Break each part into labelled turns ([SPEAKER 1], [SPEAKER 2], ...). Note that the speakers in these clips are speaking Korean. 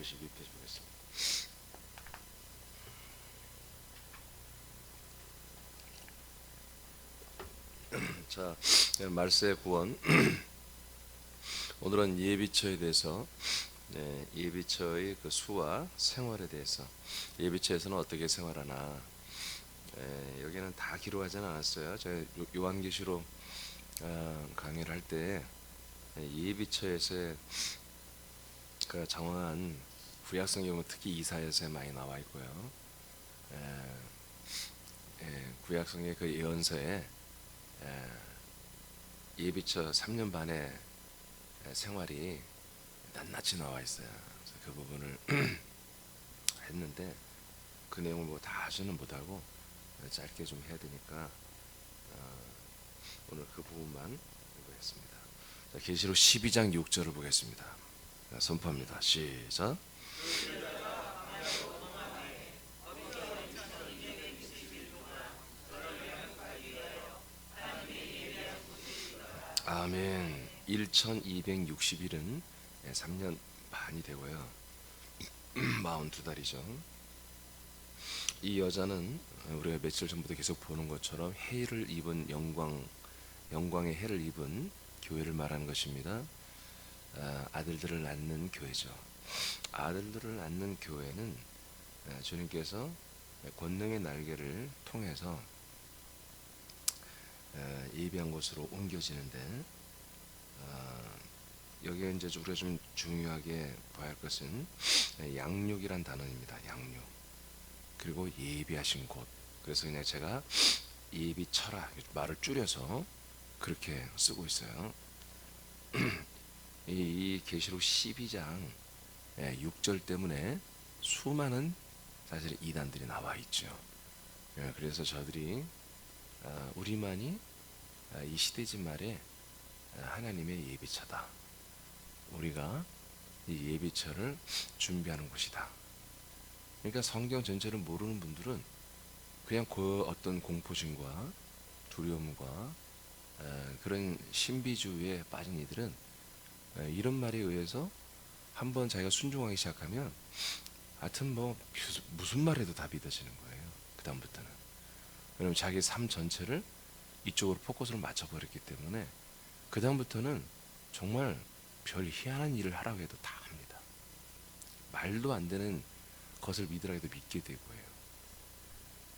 [SPEAKER 1] 92페이지 보겠습니다. 자, 말세의 구원. 오늘은 예비처에 대해서, 예비처의 그 수와 생활에 대해서, 예비처에서는 어떻게 생활하나, 여기는 다 기록하지는 않았어요. 제가 요한계시록 강의를 할 때 예비처에서의 그 정확한 구약성경에 보면 특히 이사야서에 많이 나와 있고요. 구약성의 그 예언서에 예비처 3년 반의 생활이 낱낱이 나와 있어요. 그래서 그 부분을 했는데 그 내용을 뭐 다 하지는 못하고 짧게 좀 해야 되니까 오늘 그 부분만 공부했습니다. 자, 계시록 12장 6절을 보겠습니다. 자, 선포합니다. 시작. 아멘. 1260일은 3년 반이 되고요. 42달이죠. 이 여자는 우리가 며칠 전부터 계속 보는 것처럼 해를 입은 영광의 해를 입은 교회를 말하는 것입니다. 아들들을 낳는 교회죠. 아들들을 낳는 교회는 주님께서 권능의 날개를 통해서 예비한 곳으로 옮겨지는데, 여기에 이제 우리가 좀 중요하게 봐야 할 것은 양육이란 단어입니다. 양육. 그리고 예비하신 곳. 그래서 그냥 제가 예비처라 말을 줄여서 그렇게 쓰고 있어요. 이 계시록 12장 6절 때문에 수많은 사실 이단들이 나와 있죠. 그래서 저들이 우리만이 이 시대지 말에 하나님의 예비처다. 우리가 이 예비처를 준비하는 곳이다. 그러니까 성경 전체를 모르는 분들은 그냥 그 어떤 공포심과 두려움과 그런 신비주의에 빠진 이들은 이런 말에 의해서 한번 자기가 순종하기 시작하면 하여튼 뭐 무슨 말해도 다 믿어지는 거예요. 그 다음부터는. 왜냐면 자기 삶 전체를 이쪽으로 포커스를 맞춰버렸기 때문에 그 다음부터는 정말 별 희한한 일을 하라고 해도 다 합니다. 말도 안 되는 것을 믿으라 해도 믿게 되고요.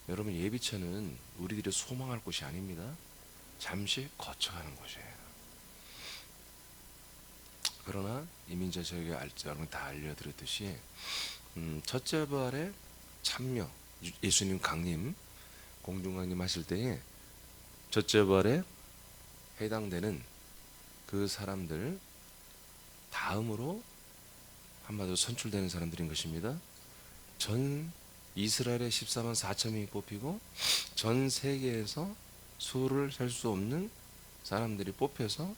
[SPEAKER 1] 여러분, 예비처는 우리들이 소망할 곳이 아닙니다. 잠시 거쳐가는 곳이에요. 그러나 이미 저희가 여러분 다 알려드렸듯이 첫째 부활의 참여, 예수님 강림, 공중강림 하실 때에 첫째 부활에 해당되는 그 사람들 다음으로 한마디로 선출되는 사람들인 것입니다. 전 이스라엘의 14만 4천 명이 뽑히고 전 세계에서 수를 셀 수 없는 사람들이 뽑혀서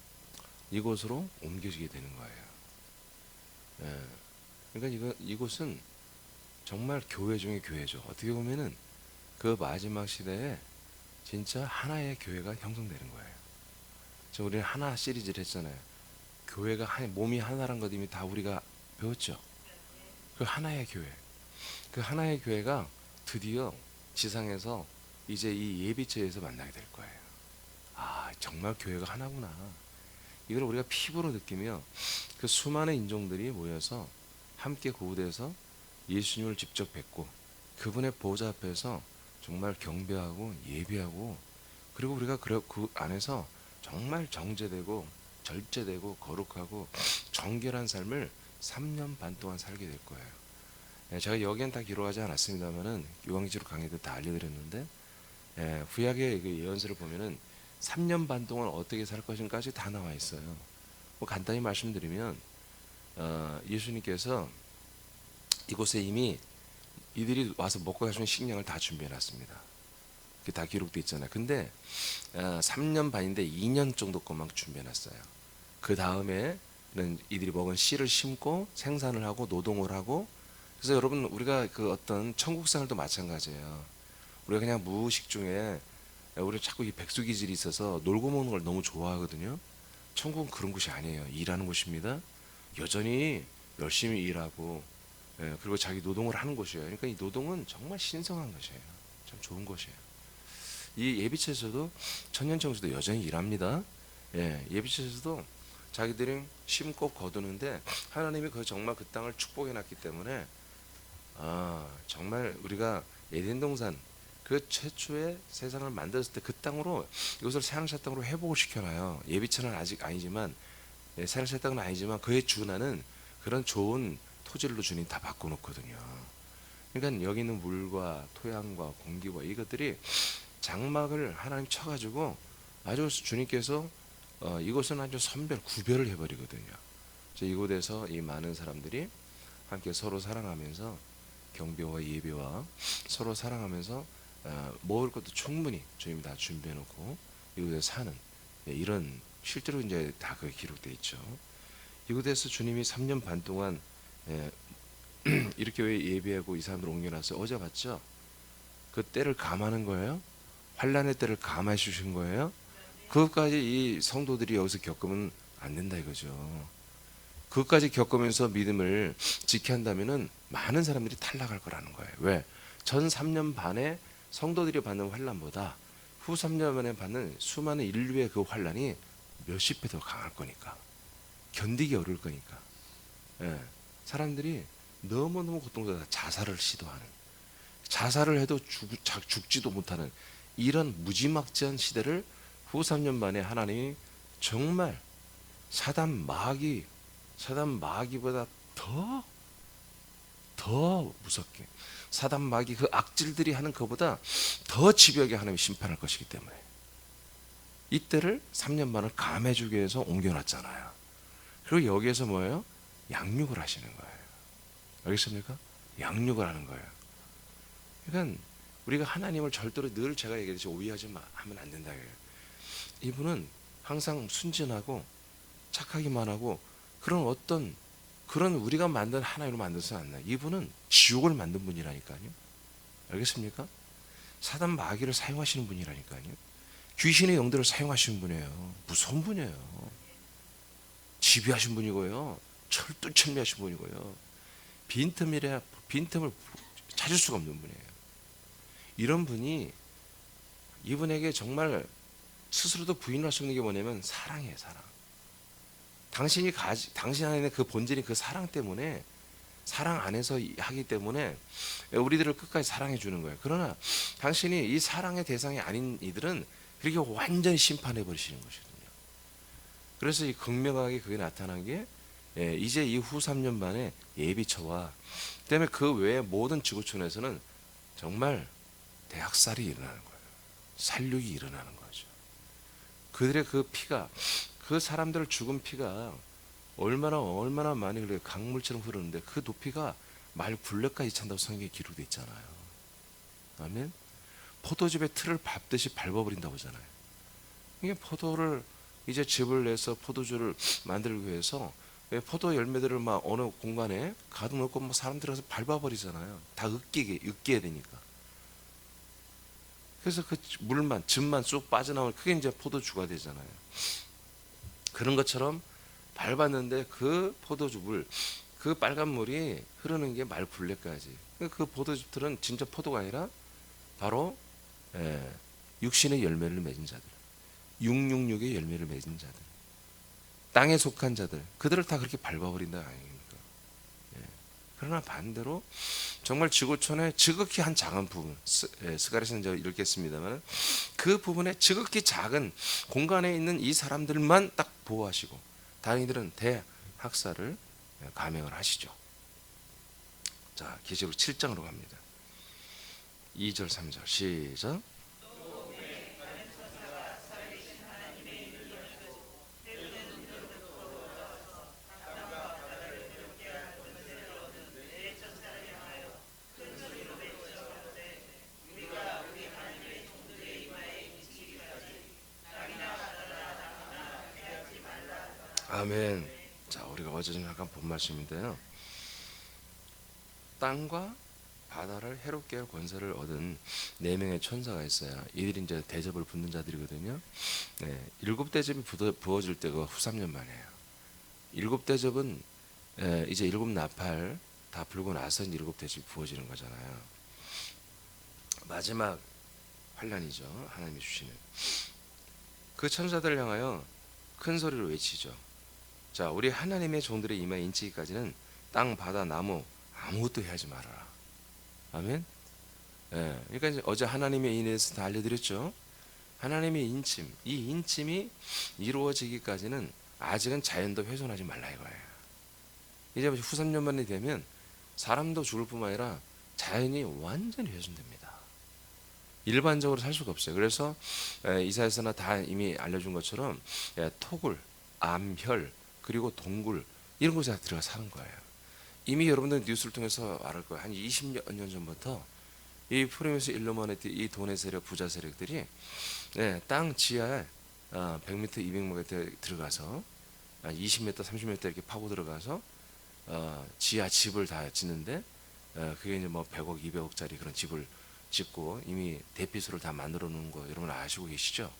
[SPEAKER 1] 이곳으로 옮겨지게 되는 거예요. 그러니까 이곳은 정말 교회 중의 교회죠. 어떻게 보면은 그 마지막 시대에 진짜 하나의 교회가 형성되는 거예요. 지금 우리는 하나 시리즈를 했잖아요. 교회가 몸이 하나란 것 이미 다 우리가 배웠죠. 그 하나의 교회, 그 하나의 교회가 드디어 지상에서 이제 이 예비처에서 만나게 될 거예요. 아, 정말 교회가 하나구나. 이걸 우리가 피부로 느끼며 그 수많은 인종들이 모여서 함께 구우돼서 예수님을 직접 뵙고 그분의 보좌 앞에서 정말 경배하고 예배하고, 그리고 우리가 그 안에서 정말 정제되고 절제되고 거룩하고 정결한 삶을 3년 반 동안 살게 될 거예요. 제가 여기엔 다 기록하지 않았습니다만은 요한계시록 강의 때 다 알려드렸는데, 구약의 그 예언서를 보면은 3년 반 동안 어떻게 살 것인가까지 다 나와 있어요. 뭐 간단히 말씀드리면 예수님께서 이곳에 이미 이들이 와서 먹고 갈 수 있는 식량을 다 준비해 놨습니다. 그게 다 기록되어 있잖아요. 근데 3년 반인데 2년 정도 것만 준비해 놨어요. 그 다음에는 이들이 먹은 씨를 심고 생산을 하고 노동을 하고, 그래서 여러분 우리가 그 어떤 천국 생활도 마찬가지예요. 우리가 그냥 무의식 중에 우리 자꾸 이 백수기질이 있어서 놀고 먹는 걸 너무 좋아하거든요. 천국은 그런 곳이 아니에요. 일하는 곳입니다. 여전히 열심히 일하고 그리고 자기 노동을 하는 곳이에요. 그러니까 이 노동은 정말 신성한 것이에요. 참 좋은 것이에요. 이 예비처에서도 천년청에서도 여전히 일합니다. 예비처에서도 자기들이 심고 거두는데 하나님이 정말 그 땅을 축복해 놨기 때문에 정말 우리가 에덴 동산 그 최초의 세상을 만들었을 때 그 땅으로 이것을 새하늘새 땅으로 회복을 시켜놔요. 예비처는 아직 아니지만 새하늘새 땅은 아니지만 그에 준하는 그런 좋은 토지를 주님 다 바꿔놓거든요. 그러니까 여기 있는 물과 토양과 공기와 이것들이 장막을 하나님 쳐가지고 아주 주님께서 이곳은 아주 선별 구별을 해버리거든요. 이곳에서 이 많은 사람들이 함께 서로 사랑하면서 경배와 예배와 서로 사랑하면서 먹을 것도 충분히 주님이 다 준비해놓고 이곳에 사는 이런 실제로 이제 다 그게 기록되어 있죠. 이곳에서 주님이 3년 반 동안 이렇게 왜 예배하고 이 사람들 옮겨놨어요? 어제 봤죠? 그 때를 감하는 거예요. 환란의 때를 감해 주신 거예요. 그것까지 이 성도들이 여기서 겪으면 안 된다 이거죠. 그것까지 겪으면서 믿음을 지켜야 한다면은 많은 사람들이 탈락할 거라는 거예요. 왜? 전 3년 반에 성도들이 받는 환란보다 후 3년 만에 받는 수많은 인류의 그 환란이 몇십 배 더 강할 거니까, 견디기 어려울 거니까. 사람들이 너무너무 고통스러워 자살을 시도하는, 자살을 해도 죽지도 못하는 이런 무지막지한 시대를 후 3년 만에 하나님이 정말 사단 마귀보다 더 무섭게, 사단 마귀 그 악질들이 하는 것보다 더 집요하게 하나님이 심판할 것이기 때문에 이때를 3년 반을 감해주기 위해서 옮겨놨잖아요. 그리고 여기에서 뭐예요? 양육을 하시는 거예요. 알겠습니까? 양육을 하는 거예요. 그러니까 우리가 하나님을 절대로 늘 제가 얘기했듯이 오해하지 하면 안 된다. 이분은 항상 순진하고 착하기만 하고 그런 우리가 만든 하나님으로 만들어서는 안 나요. 이분은 지옥을 만든 분이라니까요. 알겠습니까? 사단 마귀를 사용하시는 분이라니까요. 귀신의 영들을 사용하시는 분이에요. 무서운 분이에요. 지배하신 분이고요. 철두철미하신 분이고요. 빈틈을 찾을 수가 없는 분이에요. 이런 분이 이분에게 정말 스스로도 부인할 수 없는 게 뭐냐면 사랑이에요. 사랑. 당신 안에 있는 그 본질이 그 사랑 때문에, 사랑 안에서 하기 때문에 우리들을 끝까지 사랑해 주는 거예요. 그러나 당신이 이 사랑의 대상이 아닌 이들은 그렇게 완전히 심판해 버리시는 것이거든요. 그래서 이 극명하게 그게 나타난 게 이제 이 후 3년 만에 예비처와 그다음에 그 외에 모든 지구촌에서는 정말 대학살이 일어나는 거예요. 살육이 일어나는 거죠. 그들의 그 피가, 그 사람들 죽은 피가 얼마나 많이 흘러요. 강물처럼 흐르는데 그 높이가 말 굴레까지 찬다고 성경에 기록되어 있잖아요. 아멘. 포도즙의 틀을 밟듯이 밟아버린다고 하잖아요. 이게 포도를 이제 즙을 내서 포도주를 만들기 위해서 포도 열매들을 막 어느 공간에 가득 넣고 뭐 사람들이 가서 밟아버리잖아요. 다 으깨야 되니까. 그래서 그 물만, 즙만 쑥 빠져나오면 그게 이제 포도주가 되잖아요. 그런 것처럼 밟았는데 그 포도주 물, 그 빨간 물이 흐르는 게 말 굴레까지. 그 포도즙들은 진짜 포도가 아니라 바로 육신의 열매를 맺은 자들, 666의 열매를 맺은 자들, 땅에 속한 자들, 그들을 다 그렇게 밟아버린다 아닙니까? 그러나 반대로 정말 지구촌의 지극히 한 작은 부분, 스가랴서는 저 읽겠습니다만 그 부분에 지극히 작은 공간에 있는 이 사람들만 딱 보호하시고 다른 이들은 대학살을 감행을 하시죠. 자, 계시록 7장으로 갑니다. 2절 3절 시작. 아멘. 자, 우리가 어제 좀 잠깐 본 말씀인데요. 땅과 바다를 해롭게 할 권세를 얻은 4명의 천사가 있어요. 이들이 이제 대접을 붙는 자들이거든요. 7대접이 부어질 때가 후 3년 만이에요. 7대접은 이제 7 나팔, 다 불고 나서 일곱 대접이 부어지는 거잖아요. 마지막 환란이죠. 하나님이 주시는. 그 천사들을 향하여 큰 소리로 외치죠. 자, 우리 하나님의 종들의 이마에 인치기까지는 땅, 바다, 나무 아무것도 해하지 말아라. 아멘. 예, 그러니까 이제 어제 하나님의 인에서 다 알려드렸죠. 하나님의 인침, 이 인침이 이루어지기까지는 아직은 자연도 훼손하지 말라 이거예요. 이제 후삼년만이 되면 사람도 죽을 뿐만 아니라 자연이 완전히 훼손됩니다. 일반적으로 살 수가 없어요. 그래서 이사야서나 다 이미 알려준 것처럼 토굴, 암혈, 그리고 동굴 이런 곳에 들어가 사는 거예요. 이미 여러분들 뉴스를 통해서 알을 거예요. 한 20년 전부터 이 프리메스 일루미나티 이 돈의 세력, 부자 세력들이 땅 지하에 100m, 200m 들어가서 20m, 30m 이렇게 파고 들어가서 지하 집을 다 짓는데 그게 이제 뭐 100억, 200억짜리 그런 집을 짓고 이미 대피소를 다 만들어 놓은 거 여러분 아시고 계시죠?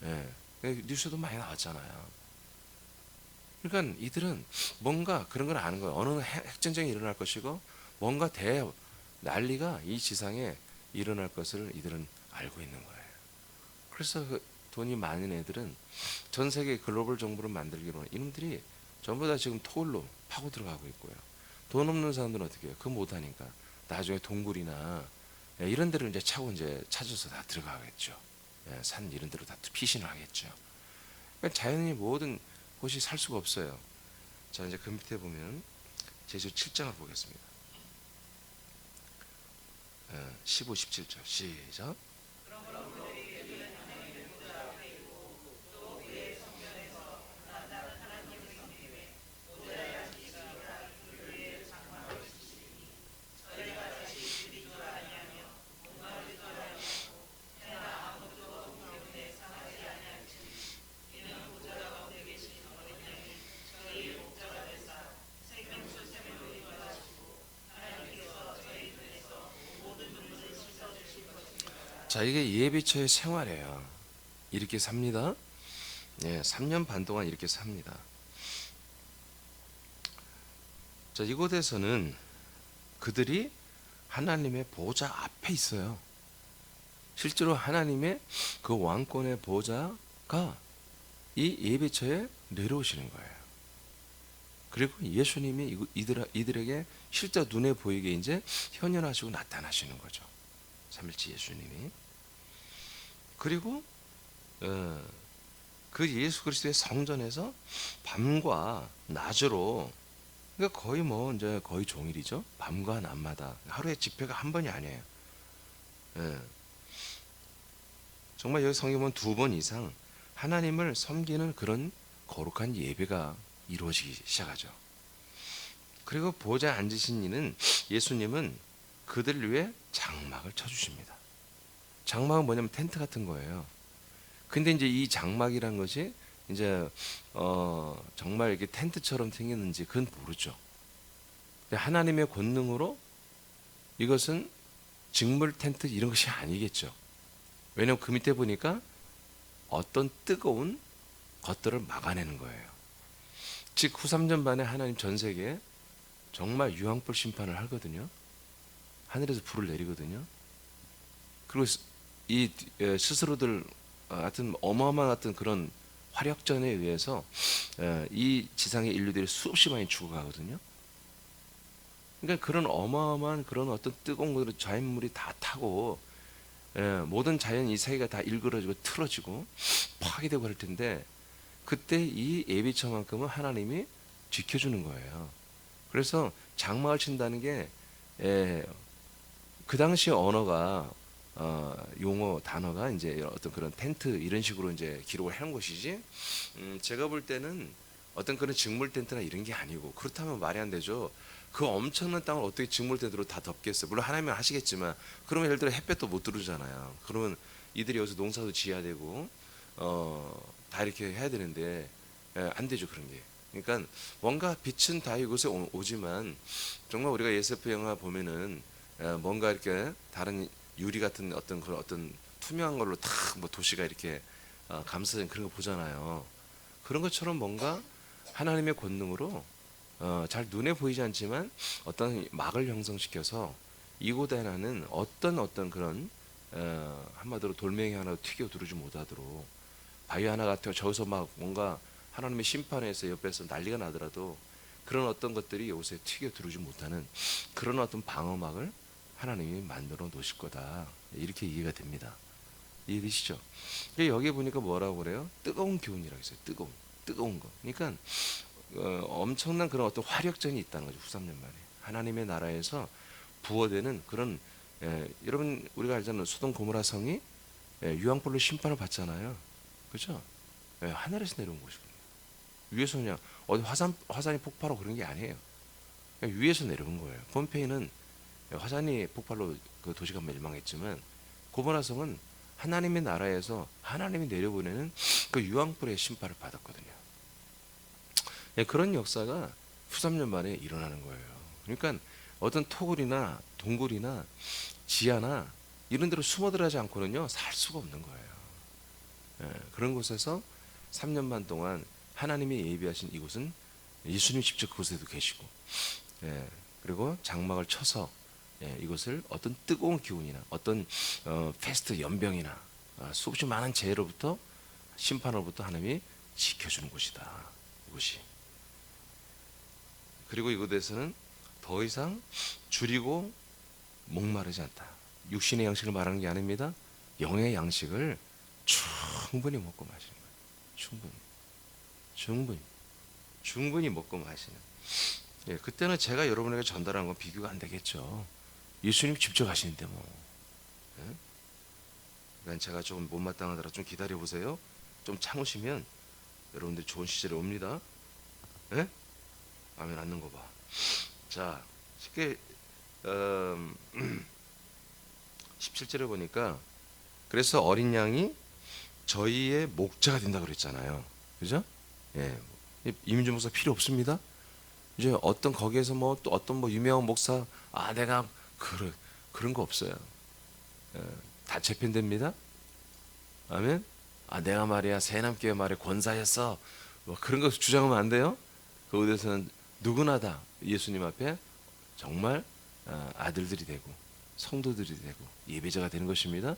[SPEAKER 1] 예. 뉴스도 많이 나왔잖아요. 그러니까 이들은 뭔가 그런 걸 아는 거예요. 어느 핵전쟁이 일어날 것이고 뭔가 난리가 이 지상에 일어날 것을 이들은 알고 있는 거예요. 그래서 그 돈이 많은 애들은 전 세계 글로벌 정부를 만들기로 하는 이놈들이 전부 다 지금 토굴로 파고 들어가고 있고요. 돈 없는 사람들은 어떻게 해요? 그거 못하니까 나중에 동굴이나 이런 데를 이제 차고 이제 찾아서 다 들어가겠죠. 산 이런 데로 다 피신을 하겠죠. 그러니까 자연이 모든 곳이 살 수가 없어요. 자, 이제 그 밑에 보면 제주 7장을 보겠습니다. 15, 17절 시작. 자, 이게 예비처의 생활이에요. 이렇게 삽니다. 3년 반 동안 이렇게 삽니다. 자, 이곳에서는 그들이 하나님의 보좌 앞에 있어요. 실제로 하나님의 그 왕권의 보좌가 이 예배처에 내려오시는 거예요. 그리고 예수님이 이들에게 실제 눈에 보이게 이제 현현하시고 나타나시는 거죠. 삼일째 예수님이. 그리고 그 예수 그리스도의 성전에서 밤과 낮으로, 그러니까 거의 뭐 이제 거의 종일이죠. 밤과 낮마다 하루에 집회가 한 번이 아니에요. 정말 여기 성경 보면 2번 이상 하나님을 섬기는 그런 거룩한 예배가 이루어지기 시작하죠. 그리고 보좌에 앉으신 이는 예수님은 그들을 위해 장막을 쳐주십니다. 장막은 뭐냐면 텐트 같은 거예요. 근데 이제 이 장막이란 것이 이제 정말 이렇게 텐트처럼 생겼는지 그건 모르죠. 근데 하나님의 권능으로 이것은 직물 텐트 이런 것이 아니겠죠. 왜냐하면 그 밑에 보니까 어떤 뜨거운 것들을 막아내는 거예요. 즉 후삼전 반에 하나님 전 세계에 정말 유황불 심판을 하거든요. 하늘에서 불을 내리거든요. 그리고 이 스스로들 하여튼 어마어마한 어떤 그런 화력전에 의해서 이 지상의 인류들이 수없이 많이 죽어가거든요. 그러니까 그런 어마어마한 그런 어떤 뜨거운 것들을 자연물이 다 타고 모든 자연 이 세계가 다 일그러지고 틀어지고 파괴되고 할 텐데 그때 이 예비처만큼은 하나님이 지켜주는 거예요. 그래서 장막을 친다는 게 그 당시 언어가 용어 단어가 이제 어떤 그런 텐트 이런 식으로 이제 기록을 해놓은 것이지 제가 볼 때는 어떤 그런 직물 텐트나 이런 게 아니고, 그렇다면 말이 안 되죠. 그 엄청난 땅을 어떻게 직물 텐트로 다 덮겠어요. 물론 하나님은 하시겠지만 그러면 예를 들어 햇볕도 못 들어오잖아요. 그러면 이들이 여기서 농사도 지어야 되고 다 이렇게 해야 되는데 안 되죠, 그런 게. 그러니까 뭔가 빛은 다 이곳에 오지만 정말 우리가 SF 영화 보면은 뭔가 이렇게 다른 유리 같은 어떤 그런 어떤 투명한 걸로 탁 뭐 도시가 이렇게 감싸진 그런 거 보잖아요. 그런 것처럼 뭔가 하나님의 권능으로 잘 눈에 보이지 않지만 어떤 막을 형성시켜서 이고다나는 어떤 그런 한마디로 돌멩이 하나 튀겨 들어오지 못하도록 바위 하나 같아 저기서 막 뭔가 하나님의 심판에서 옆에서 난리가 나더라도 그런 어떤 것들이 여기서 튀겨 들어오지 못하는 그런 어떤 방어막을 하나님이 만들어 놓으실 거다. 이렇게 이해가 됩니다. 이해되시죠? 여기 보니까 뭐라고 그래요? 뜨거운 기운이라고 했어요. 뜨거운 거. 그러니까 엄청난 그런 어떤 화력전이 있다는 거죠. 후 3년 만에 하나님의 나라에서 부어되는 그런 여러분 우리가 알잖아요. 소돔 고모라 성이 유황불로 심판을 받잖아요. 그렇죠? 하늘에서 내려온 것이거든요. 위에서 그냥 어디 화산이 폭발하고 그런 게 아니에요. 그냥 위에서 내려온 거예요. 폼페이는 화산이 폭발로 그 도시가 멸망했지만 고모라 성은 하나님의 나라에서 하나님이 내려보내는 그 유황불의 심판을 받았거든요. 그런 역사가 후 3년 만에 일어나는 거예요. 그러니까 어떤 토굴이나 동굴이나 지하나 이런 데로 숨어 들어가지 않고는요 살 수가 없는 거예요. 그런 곳에서 3년 반 동안 하나님이 예비하신 이곳은 예수님 직접 그곳에도 계시고, 그리고 장막을 쳐서 이것을 어떤 뜨거운 기운이나 어떤 패스트 연병이나 수없이 많은 재해로부터 심판으로부터 하나님이 지켜주는 곳이다. 이곳이. 그리고 이곳에서는 더 이상 줄이고 목마르지 않다. 육신의 양식을 말하는 게 아닙니다. 영의 양식을 충분히 먹고 마시는 거예요. 충분히 먹고 마시는. 그때는 제가 여러분에게 전달한 건 비교가 안 되겠죠. 예수님 직접 하시는데 뭐. 그러니까 제가 조금 못마땅하더라 좀 기다려 보세요. 좀 참으시면 여러분들이 좋은 시절이 옵니다. 아멘 않는 거 봐. 자, 쉽게 17절에 보니까 그래서 어린 양이 저희의 목자가 된다 그랬잖아요. 그죠? 이민주 목사 필요 없습니다. 이제 어떤 거기에서 뭐 또 어떤 뭐 유명한 목사 내가 그런 거 없어요. 다 재편됩니다. 아멘. 내가 말이야 새남교회 말에 권사였어. 뭐 그런 거 주장하면 안 돼요. 그곳에서는 누구나 다 예수님 앞에 정말 아들들이 되고 성도들이 되고 예배자가 되는 것입니다.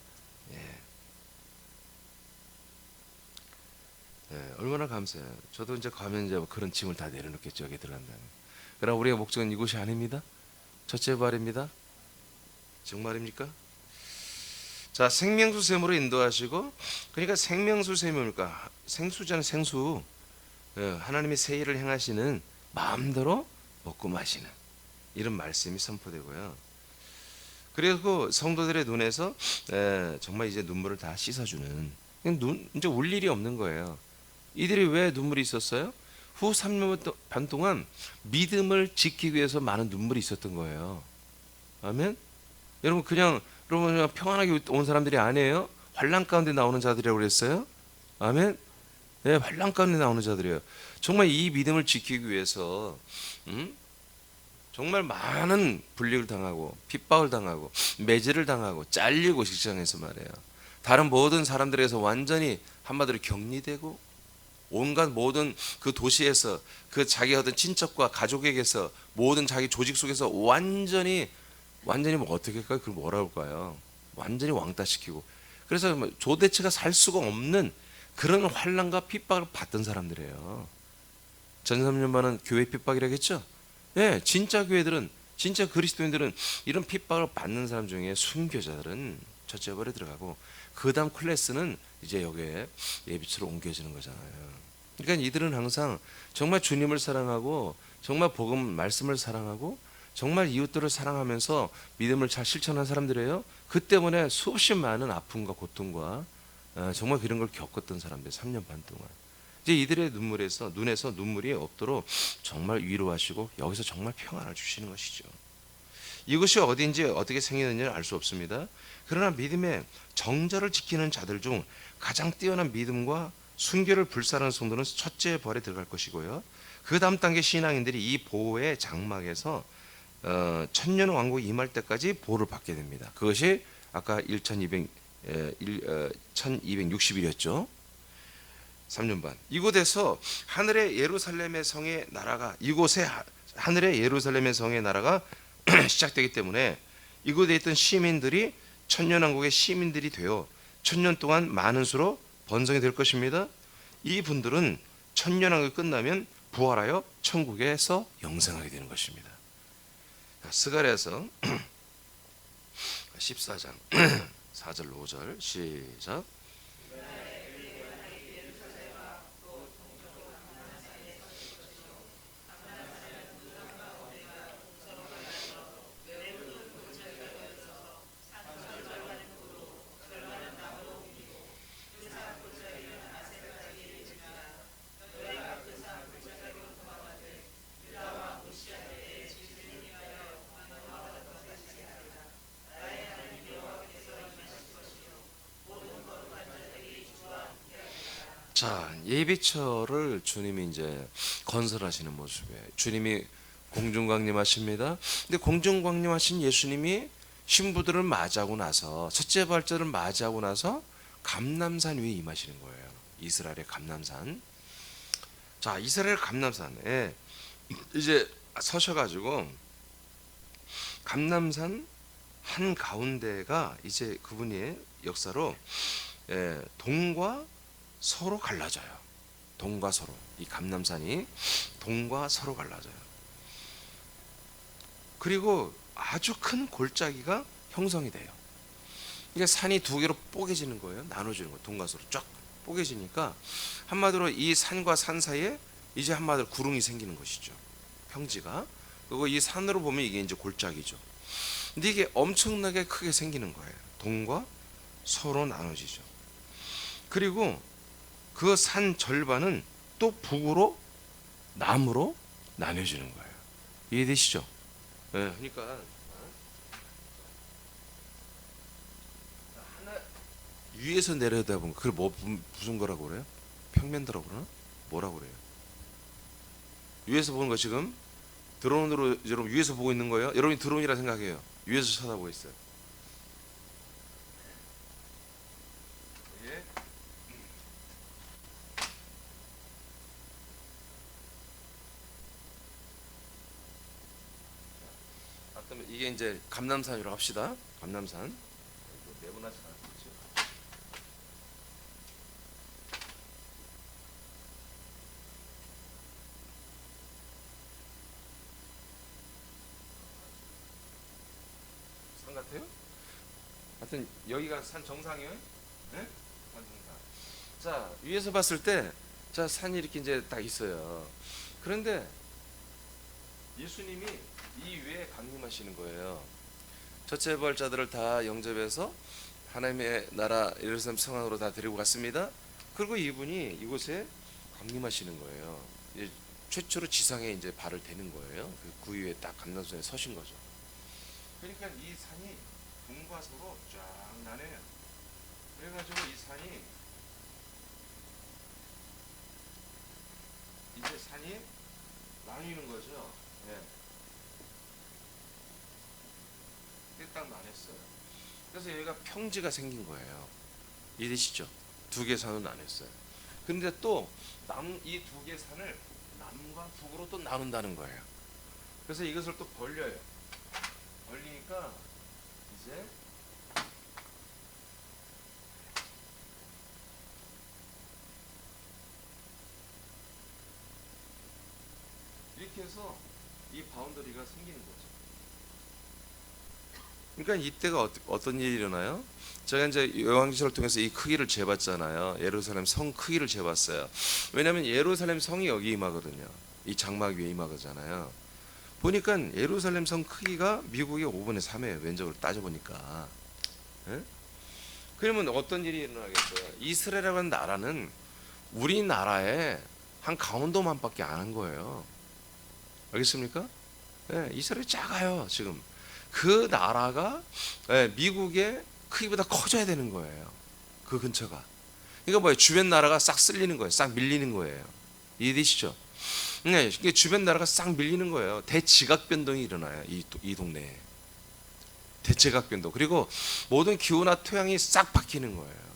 [SPEAKER 1] 얼마나 감사해요. 저도 이제 가면 이제 그런 짐을 다 내려놓겠죠. 여기 들어간다면. 그러나 우리의 목적은 이곳이 아닙니다. 첫째 부활입니다. 정말입니까? 자, 생명수샘으로 인도하시고, 그러니까 생명수샘입니까? 생수잖아요. 생수. 하나님이 새 일을 행하시는 마음대로 먹고 마시는 이런 말씀이 선포되고요. 그리고 성도들의 눈에서 정말 이제 눈물을 다 씻어주는 이제 울 일이 없는 거예요. 이들이 왜 눈물이 있었어요? 후 3년 반 동안 믿음을 지키기 위해서 많은 눈물이 있었던 거예요. 아멘. 여러분 그냥 평안하게 온 사람들이 아니에요. 환난 가운데 나오는 자들이라고 그랬어요. 아멘. 환난 가운데 나오는 자들이에요. 정말 이 믿음을 지키기 위해서 정말 많은 불리를 당하고 핍박을 당하고 매질을 당하고 잘리고 직장에서 말이에요. 다른 모든 사람들에게서 완전히 한마디로 격리되고 온갖 모든 그 도시에서 그 자기 어떤 친척과 가족에게서 모든 자기 조직 속에서 완전히 뭐 어떻게 할까요? 그걸 뭐라고 할까요? 완전히 왕따시키고 그래서 도대체가 살 수가 없는 그런 환난과 핍박을 받던 사람들이에요. 전 3년 반은 교회 핍박이라겠죠? 진짜 교회들은 진짜 그리스도인들은 이런 핍박을 받는 사람 중에 순교자들은 첫째 벌에 들어가고 그 다음 클래스는 이제 여기에 예비처로 옮겨지는 거잖아요. 그러니까 이들은 항상 정말 주님을 사랑하고 정말 복음 말씀을 사랑하고 정말 이웃들을 사랑하면서 믿음을 잘 실천한 사람들이에요. 그 때문에 수없이 많은 아픔과 고통과 정말 그런 걸 겪었던 사람들 3년 반 동안 이제 이들의 눈에서 눈물이 없도록 정말 위로하시고 여기서 정말 평안을 주시는 것이죠. 이것이 어디인지 어떻게 생겼는지는 알 수 없습니다. 그러나 믿음의 정절을 지키는 자들 중 가장 뛰어난 믿음과 순교를 불사하는 성도는 첫째 벌에 들어갈 것이고요. 그 다음 단계 신앙인들이 이 보호의 장막에서 천년 왕국이 임할 때까지 보호를 받게 됩니다. 그것이 아까 1260일이었죠. 3년 반. 이곳에서 하늘의 예루살렘의 성의 나라가 이곳에 하늘의 예루살렘의 성의 나라가 시작되기 때문에 이곳에 있던 시민들이 천년왕국의 시민들이 되어 천년 동안 많은 수로 번성이 될 것입니다. 이 분들은 천년왕국이 끝나면 부활하여 천국에서 영생하게 되는 것입니다. 스가랴서 14장 4절 5절 시작. 자, 예비처를 주님이 이제 건설하시는 모습이에요. 주님이 공중광림하십니다. 근데 공중광림하신 예수님이 신부들을 맞이하고 나서 첫째 발절을 맞이하고 나서 감람산 위에 임하시는 거예요. 이스라엘의 감람산. 자, 이스라엘 감람산에 이제 서셔가지고 감람산 한 가운데가 이제 그분의 역사로 동과 서로 갈라져요. 동과 서로. 이 감람산이 동과 서로 갈라져요. 그리고 아주 큰 골짜기가 형성이 돼요. 이게 산이 두 개로 뽀개지는 거예요. 나눠지는 거예요. 동과 서로 쫙 뽀개지니까 한마디로 이 산과 산 사이에 이제 한마디로 구릉이 생기는 것이죠. 평지가. 그리고 이 산으로 보면 이게 이제 골짜기죠. 근데 이게 엄청나게 크게 생기는 거예요. 동과 서로 나눠지죠. 그리고 그 산 절반은 또 북으로 남으로 나뉘어지는 거예요. 이해되시죠? 네, 그러니까 하나 위에서 내려다보면 그걸 무슨 거라고 그래요? 평면도라고 그러나? 뭐라고 그래요? 위에서 보는 거 지금 드론으로 여러분 위에서 보고 있는 거예요? 여러분이 드론이라 생각해요. 위에서 쳐다보고 있어요. 이게 이제 감람산이라고 합시다. 감람산. 네모나지 않겠죠? 산 같아요? 하여튼 여기가 산 정상이에요? 네? 산 정상. 자, 위에서 봤을 때, 자, 산이 이렇게 이제 딱 있어요. 그런데 예수님이 이 위에 강림하시는 거예요. 첫째 부활자들을 다 영접해서 하나님의 나라 예루살렘 성 안으로 다 데리고 갔습니다. 그리고 이분이 이곳에 강림하시는 거예요. 최초로 지상에 이제 발을 대는 거예요. 그 위에 딱 감람산에 서신 거죠. 그러니까 이 산이 동과 서로 쫙 나뉘어요. 그래가지고 이 산이 이제 산이 나뉘는 거죠. 네. 딱 나눴어요. 그래서 여기가 평지가 생긴 거예요. 이해되시죠? 두 개 산으로 나눴어요. 근데 또 이 두 개 산을 남과 북으로 또 나눈다는 거예요. 그래서 이것을 또 벌려요. 벌리니까 이제 이렇게 해서 이 바운더리가 생기는 거죠. 그러니까 이때가 어떤 일이 일어나요? 제가 이제 요한계시록을 통해서 이 크기를 재봤잖아요. 예루살렘 성 크기를 재봤어요. 왜냐하면 예루살렘 성이 여기 임하거든요. 이 장막 위에 임하잖아요. 보니까 예루살렘 성 크기가 미국의 5분의 3이에요. 면적으로 따져보니까. 예? 그러면 어떤 일이 일어나겠어요? 이스라엘이라는 나라는 우리나라의 한 강원도만밖에 안 한 거예요. 알겠습니까? 예, 이스라엘이 작아요. 지금. 그 나라가 미국의 크기보다 커져야 되는 거예요. 그 근처가. 그러니까 뭐예요? 주변 나라가 싹 쓸리는 거예요. 싹 밀리는 거예요. 이해되시죠? 네, 주변 나라가 싹 밀리는 거예요. 대지각 변동이 일어나요. 이 동네에. 대지각 변동. 그리고 모든 기후나 토양이 싹 바뀌는 거예요.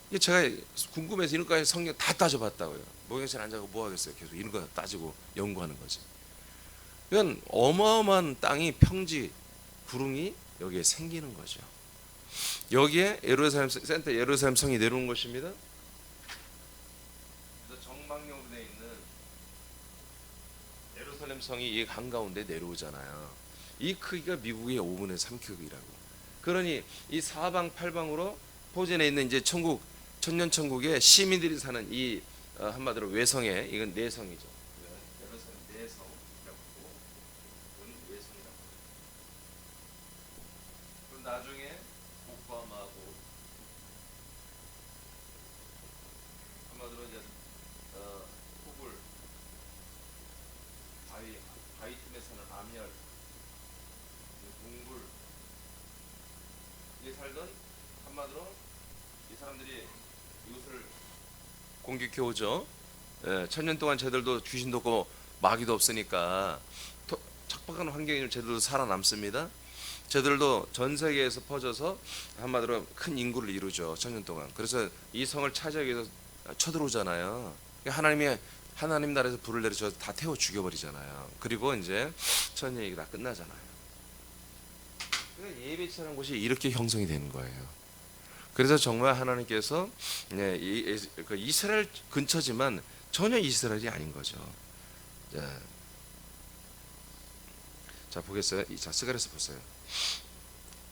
[SPEAKER 1] 이게 제가 궁금해서 이런 거 성경 다 따져봤다고요. 목욕실 앉아서 뭐 하겠어요? 계속 이런 거 따지고 연구하는 거지. 이건 어마어마한 땅이 평지 구릉이 여기에 생기는 거죠. 여기에 예루살렘 센터 예루살렘 성이 내려오는 것입니다. 그래서 정방향으로 되어 있는 예루살렘 성이 이 한가운데 내려오잖아요. 이 크기가 미국의 5분의 3 크기라고. 그러니 이 사방팔방으로 포진해 있는 이제 천국 천년 천국에 시민들이 사는 이 한마디로 외성에 이건 내성이죠. 예루살렘 내성이라고 하고 이건 외성이라고. 그럼 나중에 목과 마고 한마디로 이제 후불 바위 틈에 사는 암열 동굴 이에 살던 한마디로 이 사람들이 이것을 공격해 오죠. 예, 천년 동안 쟤들도 귀신도 없고 마귀도 없으니까 척박한 환경을 쟤들도 살아남습니다. 쟤들도 전 세계에서 퍼져서 한마디로 큰 인구를 이루죠. 천년 동안. 그래서 이 성을 차지하기 위해서 쳐들어오잖아요. 하나님 나라에서 불을 내려서 다 태워 죽여버리잖아요. 그리고 이제 천년 얘기 다 끝나잖아요. 예배처럼 곳이 이렇게 형성이 되는 거예요. 그래서 정말 하나님께서 이스라엘 근처지만 전혀 이스라엘이 아닌 거죠. 자 보겠어요. 자 스가랴서 보세요.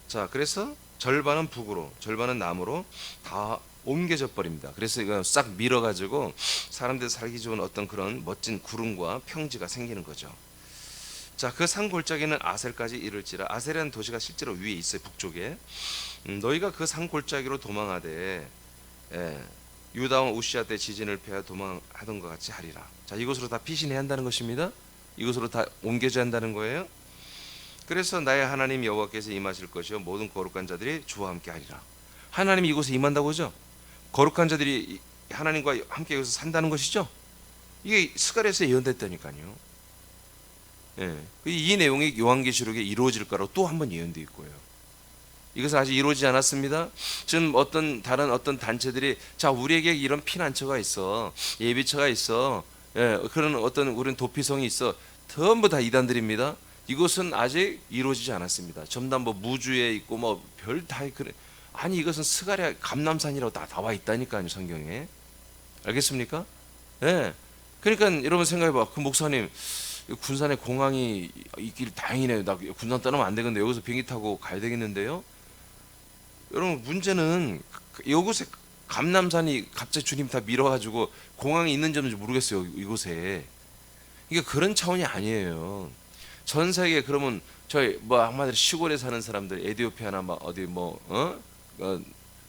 [SPEAKER 1] 자 그래서 절반은 북으로, 절반은 남으로 다 옮겨져 버립니다. 그래서 이거 싹 밀어가지고 사람들 살기 좋은 어떤 그런 멋진 구름과 평지가 생기는 거죠. 자, 그 산 골짜기는 아셀까지 이를지라. 아셀이라는 도시가 실제로 위에 있어요. 북쪽에. 너희가 그 산 골짜기로 도망하되 유다왕 우시아 때 지진을 피하 도망하던 것 같이 하리라. 자, 이곳으로 다 피신해야 한다는 것입니다. 이곳으로 다 옮겨져야 한다는 거예요. 그래서 나의 하나님 여호와께서 임하실 것이요 모든 거룩한 자들이 주와 함께 하리라. 하나님이 이곳에 임한다고 하죠. 거룩한 자들이 하나님과 함께 여기서 산다는 것이죠. 이게 스가랴에서 예언됐다니까요. 예, 이 내용이 요한계시록에 이루어질 거라고 또 한 번 예언되어 있고요. 이것은 아직 이루어지지 않았습니다. 지금 다른 어떤 단체들이 자 우리에게 이런 피난처가 있어, 예비처가 있어, 그런 어떤 우리는 도피성이 있어, 전부 다 이단들입니다. 이것은 아직 이루어지지 않았습니다. 전부 뭐 무주에 있고 뭐 별 다 그래. 아니 이것은 스가랴 감람산이라고 다 나와 있다니까요 성경에. 알겠습니까? 예. 그러니까 여러분 생각해봐. 그 목사님. 군산에 공항이 있길 다행이네요. 나 군산 떠나면 안 되겠는데 여기서 비행기 타고 가야 되겠는데요. 여러분 문제는 이곳에 감남산이 갑자기 주님 다 밀어가지고 공항이 있는지 없는지 모르겠어요. 이곳에 이게 그런 차원이 아니에요. 전 세계 그러면 저희 뭐 한마디로 시골에 사는 사람들 에티오피아나 막 어디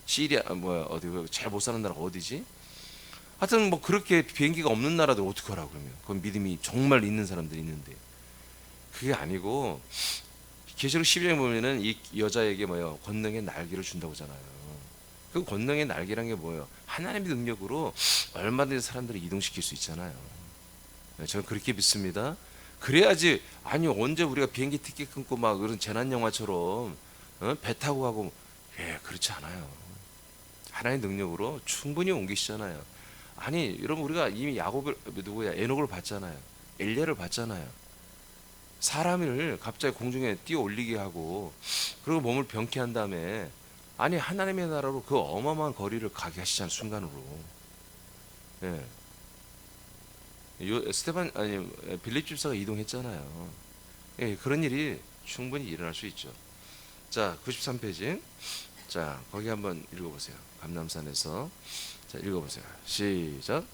[SPEAKER 1] 시리아 어디 제일 못 사는 나라 어디지? 하여튼 뭐 그렇게 비행기가 없는 나라들 어떻게 하라고 그러면 그건 믿음이 정말 있는 사람들이 있는데 그게 아니고 계시록 12장에 보면은 이 여자에게 뭐예요 권능의 날개를 준다고 하잖아요. 그 권능의 날개란 게 뭐예요? 하나님의 능력으로 얼마든지 사람들을 이동시킬 수 있잖아요. 저는 그렇게 믿습니다. 그래야지 아니 언제 우리가 비행기 티켓 끊고 막 그런 재난 영화처럼 배 타고 가고 그렇지 않아요. 하나님의 능력으로 충분히 옮기시잖아요. 아니 여러분 우리가 이미 야곱을 에녹을 봤잖아요. 엘리야를 봤잖아요. 사람을 갑자기 공중에 띄어 올리게 하고 그리고 몸을 병케 한 다음에 아니 하나님의 나라로 그 어마어마한 거리를 가게 하시잖아요. 순간으로. 스테반 아니 빌립 집사가 이동했잖아요. 그런 일이 충분히 일어날 수 있죠. 자 93페이지. 자 거기 한번 읽어보세요. 감람산에서. 자 읽어보세요. 시작.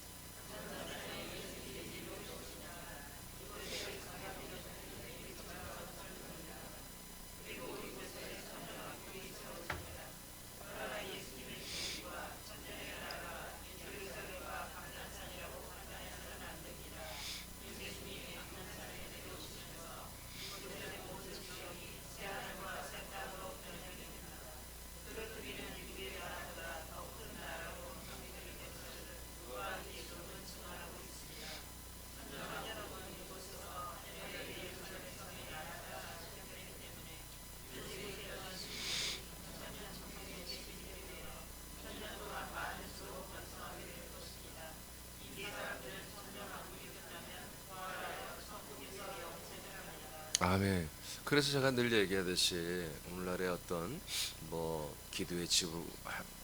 [SPEAKER 1] 아멘. 그래서 제가 늘 얘기하듯이 오늘날의 어떤 뭐 기도의 집을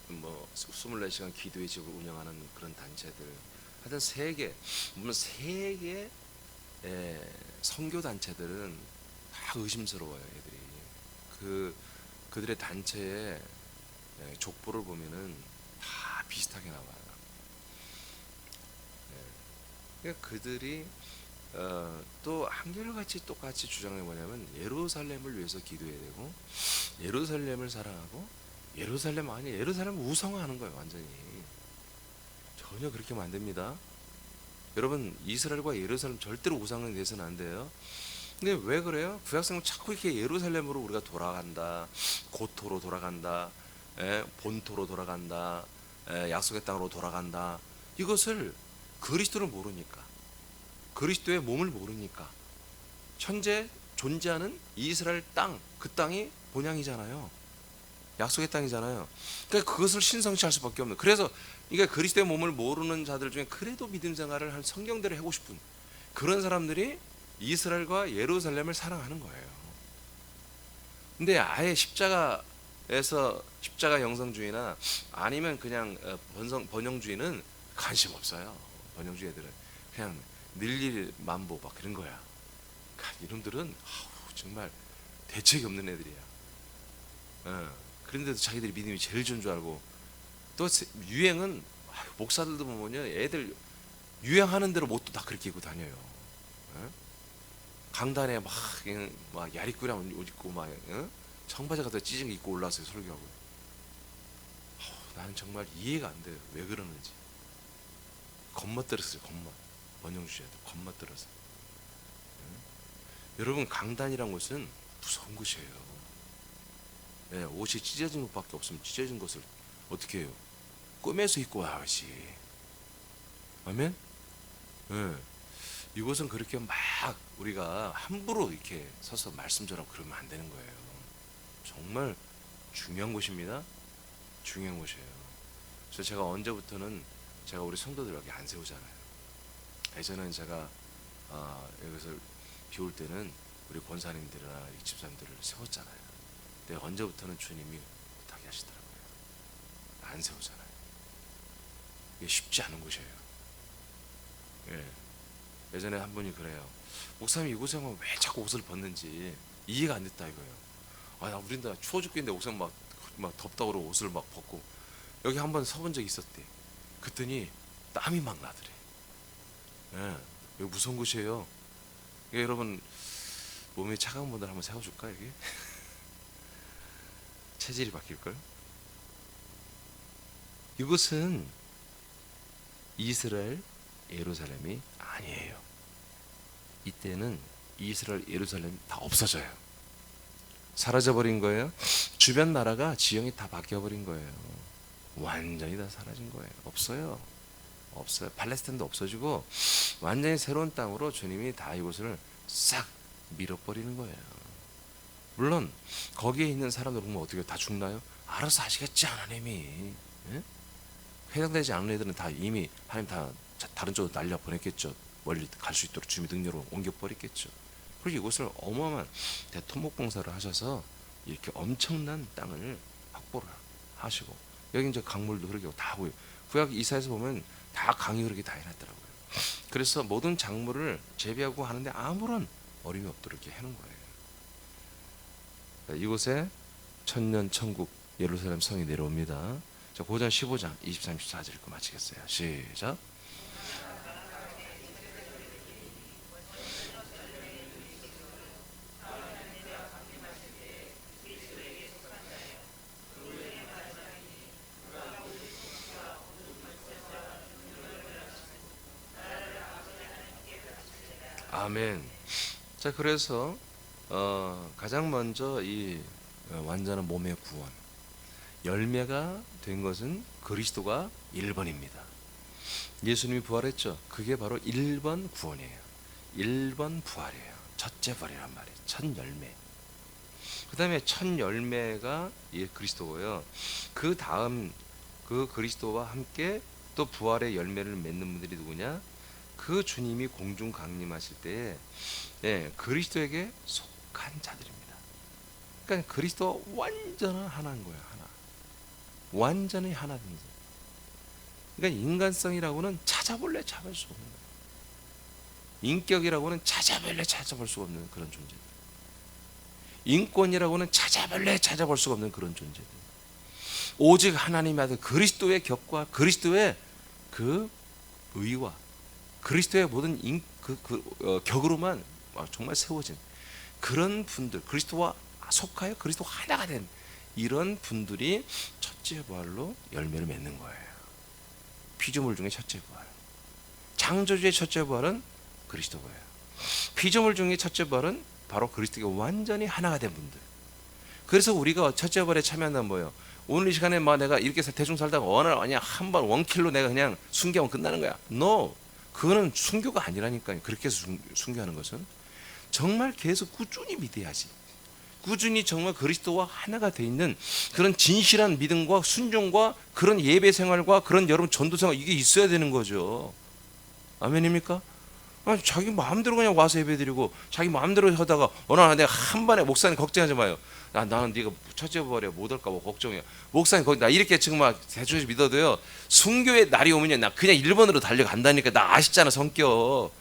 [SPEAKER 1] 뭐 24시간 기도의 집을 운영하는 그런 단체들, 하여튼 세계, 물론 세계 선교 단체들은 다 의심스러워요, 애들이. 그 그들의 단체의 족보를 보면은 다 비슷하게 나와요. 그러니까 그들이 또 한결같이 똑같이 주장해 뭐냐면 예루살렘을 위해서 기도해야 되고 예루살렘을 사랑하고 예루살렘 아니 예루살렘을 우상화하는 거예요. 완전히 전혀 그렇게 하면 안 됩니다. 여러분 이스라엘과 예루살렘 절대로 우상은 돼서는 안 돼요. 근데 왜 그래요? 구약성은 자꾸 이렇게 예루살렘으로 우리가 돌아간다, 고토로 돌아간다, 본토로 돌아간다, 약속의 땅으로 돌아간다. 이것을 그리스도를 모르니까, 그리스도의 몸을 모르니까, 현재 존재하는 이스라엘 땅, 그 땅이 본향이잖아요. 약속의 땅이잖아요. 그러니까 그것을 신성시할 수밖에 없는. 그래서 이게 그리스도의 몸을 모르는 자들 중에 그래도 믿음 생활을 한 성경대로 하고 싶은 그런 사람들이 이스라엘과 예루살렘을 사랑하는 거예요. 근데 아예 십자가에서 십자가 영성주의나 아니면 그냥 번영주의는 관심 없어요. 번영주의 애들은 그냥 늘릴 만보 막 그런 거야. 이놈들은 정말 대책이 없는 애들이야. 그런데도 자기들이 믿음이 제일 좋은 줄 알고 또 유행은 목사들도 보면요 애들 유행하는 대로 못도 다 그렇게 입고 다녀요. 강단에 막 야리꾸랑 옷 입고 막 청바지 같은 찢은 거 입고 올라와서 설교하고. 나는 정말 이해가 안 돼요. 왜 그러는지. 겁먹들었어요. 번영주의도 겁먹들어서. 여러분 강단이란 것은 무서운 것이에요. 옷이 찢어진 것밖에 없으면 찢어진 것을 어떻게 해요? 꿰매서 입고 와야지. 아멘? 이것은 그렇게 막 우리가 함부로 이렇게 서서 말씀 전하고 그러면 안 되는 거예요. 정말 중요한 것입니다. 중요한 것이에요. 그래서 제가 언제부터는 제가 우리 성도들에게 안 세우잖아요. 예전에는 제가 여기서 비올 때는 우리 권사님들이나 집사님들을 세웠잖아요. 근데 언제부터는 주님이 못하게 하시더라고요. 안 세우잖아요. 이게 쉽지 않은 것이에요. 예전에 한 분이 그래요. 목사님 이곳에 왜 자꾸 옷을 벗는지 이해가 안 됐다 이거예요. 우린 다 추워 죽겠는데 옷을 막 덥다고 그러고 옷을 막 벗고 여기 한번 서본 적이 있었대. 그랬더니 땀이 막 나더래. 여기 무서운 곳이에요. 그러니까 여러분 몸이 차가운 분들 한번 세워줄까 여기? 체질이 바뀔걸? 이곳은 이스라엘 예루살렘이 아니에요. 이때는 이스라엘 예루살렘 다 없어져요. 사라져버린 거예요. 주변 나라가 지형이 다 바뀌어버린 거예요. 완전히 다 사라진 거예요. 없어요. 팔레스타인도 없어지고 완전히 새로운 땅으로 주님이 다 이곳을 싹 밀어버리는 거예요. 물론 거기에 있는 사람들 보면 어떻게 다 죽나요? 알아서 하시겠지 하나님이. 해당되지 않는 애들은 다 이미 하나님 다 다른 쪽으로 날려 보냈겠죠. 멀리 갈 수 있도록 주님의 능력으로 옮겨버렸겠죠. 그리고 이곳을 어마어마한 대토목공사를 하셔서 이렇게 엄청난 땅을 확보를 하시고 여기 이제 강물도 흐르게 다 하고요. 구약 이사에서 보면 다 강이 흐르게 다 해놨더라고요. 그래서 모든 작물을 재배하고 하는데 아무런 어려움이 없도록 이렇게 해놓은 거예요. 이곳에 천년 천국 예루살렘 성이 내려옵니다. 자, 고전 15장 23, 24절 읽고 마치겠어요. 시작. 아멘. 자, 그래서 가장 먼저 이 완전한 몸의 구원 열매가 된 것은 그리스도가 1번입니다. 예수님이 부활했죠. 그게 바로 1번 구원이에요. 1번 부활이에요. 첫째 부활이란 말이에요. 첫 열매. 그 다음에 첫 열매가 그리스도고요. 그 다음 그 그리스도와 함께 또 부활의 열매를 맺는 분들이 누구냐? 그 주님이 공중 강림하실 때에 예, 그리스도에게 속한 자들입니다. 그러니까 그리스도와 완전한 하나인 거예요. 하나. 완전히 하나 된 자. 그러니까 인간성이라고는 찾아볼래 찾을 수 없는 거예요. 인격이라고는 찾아볼래 찾아볼 수가 없는 그런 존재. 인권이라고는 찾아볼래 찾아볼 수가 없는 그런 존재들. 오직 하나님의 아들 그리스도의 격과 그리스도의 그 의와 그리스도의 모든 격으로만 정말 세워진 그런 분들, 그리스도와 속하여 그리스도 하나가 된 이런 분들이 첫째 부활로 열매를 맺는 거예요. 피조물 중에 첫째 부활. 창조주의 첫째 부활은 그리스도예요. 피조물 중에 첫째 부활은 바로 그리스도가 완전히 하나가 된 분들. 그래서 우리가 첫째 부활에 참여한다면 뭐예요? 오늘 이 시간에 내가 이렇게 대충 살다가 어느 그냥 한번 원킬로 내가 그냥 순교하면 끝나는 거야. No, 그거는 순교가 아니라니까요. 그렇게 해서 순교하는 것은 정말 계속 꾸준히 믿어야지. 꾸준히 정말 그리스도와 하나가 돼 있는 그런 진실한 믿음과 순종과 그런 예배 생활과 그런 여러분 전도 생활 이게 있어야 되는 거죠. 아멘입니까? 자기 마음대로 그냥 와서 예배드리고 자기 마음대로 하다가 어느 날 내가 한 번에 목사님 걱정하지 마요. 나는 네가 첫째 부활에 못 올까 봐 걱정이야. 목사님 거기 나 이렇게 지금 막 대충 믿어도요. 순교의 날이 오면요 나 그냥 1번으로 달려간다니까. 나 아시잖아 성격.